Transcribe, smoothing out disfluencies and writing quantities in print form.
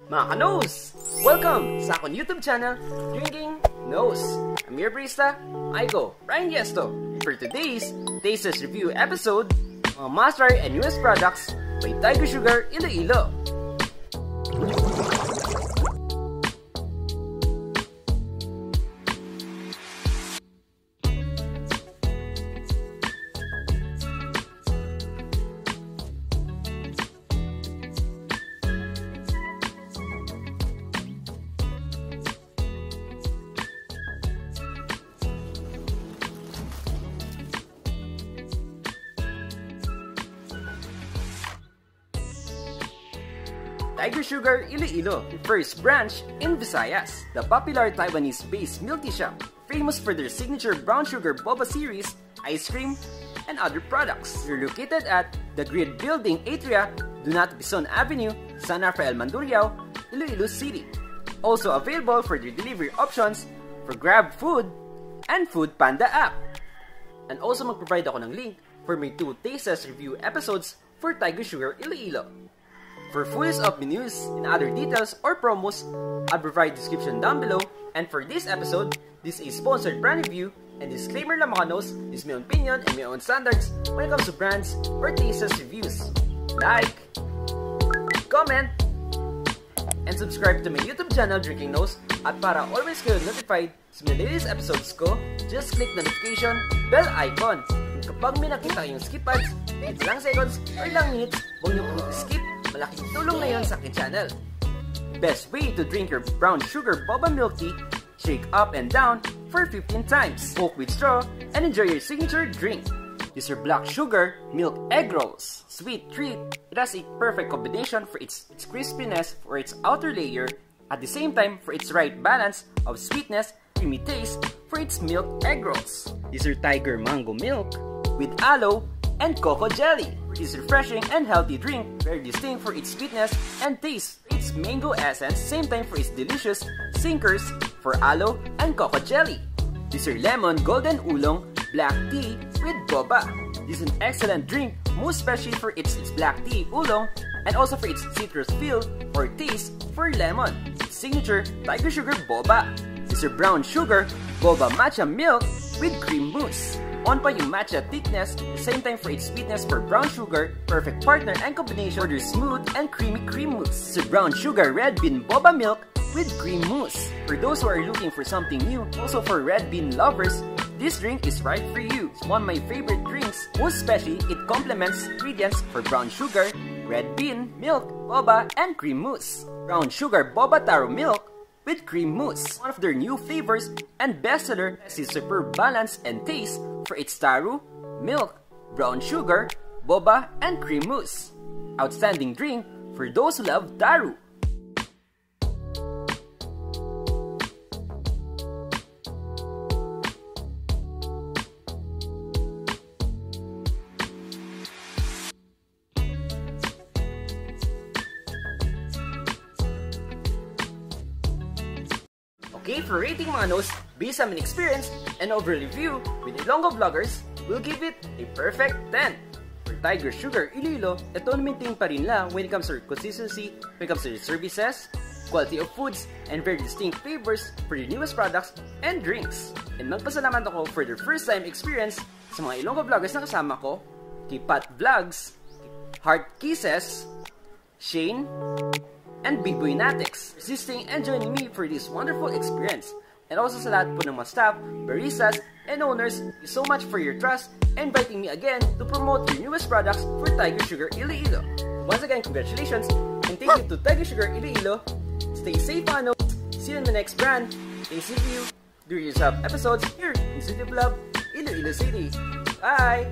Mga ka-nose! Welcome sa akong YouTube channel, Drinking Nose. I'm your barista, Aiko, Ryan Yesto. For today's Tastes Review episode, mga must-try and newest products by Tiger Sugar Iloilo. Tiger Sugar Iloilo, the first branch in Visayas. The popular Taiwanese-based Milktea shop, famous for their signature brown sugar boba series, ice cream, and other products. They're located at the Grid Building Atria, Dunat Bison Avenue, San Rafael, Mandurriao, Iloilo City. Also available for their delivery options for Grab Food and Food Panda app. And also mag-provide ako ng link for my 2 Tastes Review episodes for Tiger Sugar Iloilo. For fullest of menus and other details or promos, I'll provide description down below. And for this episode, this is sponsored brand review, and disclaimer lang mga knows, this is my own opinion and my own standards when it comes to brands or tastes reviews. Like, comment, and subscribe to my YouTube channel Drinking Nose. At para always kayo notified sa mga latest episodes ko, just click notification bell icon. And kapag may nakita kayong skip ads, ilang seconds or ilang minutes, huwag niyo po skip. Malaking tulong na yon sa aking channel. Best way to drink your brown sugar boba milk tea, shake up and down for 15 times. Poke with straw and enjoy your signature drink. Use your black sugar milk egg rolls. Sweet treat. It has a perfect combination for its crispiness for its outer layer, at the same time for its right balance of sweetness, creamy taste for its milk egg rolls. Use your tiger mango milk with aloe and cocoa jelly. This refreshing and healthy drink, very distinct for its sweetness and taste, its mango essence, same time for its delicious sinkers for aloe and cocoa jelly. This is your lemon golden oolong black tea with boba. This is an excellent drink, most especially for its black tea oolong and also for its citrus feel or taste for lemon. Signature Tiger Sugar Boba. This is your brown sugar boba matcha milk with cream mousse. On pa yung matcha thickness, the same time for its sweetness for brown sugar, perfect partner and combination for your smooth and creamy cream mousse. So brown sugar red bean boba milk with cream mousse. For those who are looking for something new, also for red bean lovers, this drink is right for you. It's one of my favorite drinks, most especially it complements ingredients for brown sugar, red bean, milk, boba, and cream mousse. Brown sugar boba taro milk with cream mousse. One of their new flavors and bestseller has its superb balance and taste for its taro, milk, brown sugar, boba, and cream mousse. Outstanding drink for those who love taro. Okay, for rating mga knows, based on my experience and overall review with Ilonggo vloggers, we'll give it a perfect 10. For Tiger Sugar Iloilo, ito na-maintain pa rin lang when it comes to consistency, when it comes to the services, quality of foods, and very distinct flavors for the newest products and drinks. And magpasalamat ako for their first time experience sa mga Ilonggo vloggers na kasama ko, kay PatVlogs, HeartKisses, Shane, and BiboyNatics, assisting and joining me for this wonderful experience. And also sa lahat po ng mga staff, baristas, and owners, thank you so much for your trust and inviting me again to promote your newest products for Tiger Sugar Iloilo. Once again, congratulations, and thank you to Tiger Sugar Iloilo. Stay safe, ano. See you in the next brand. Thanks to you. Do yourself episodes here in City of Love, Iloilo City. Bye!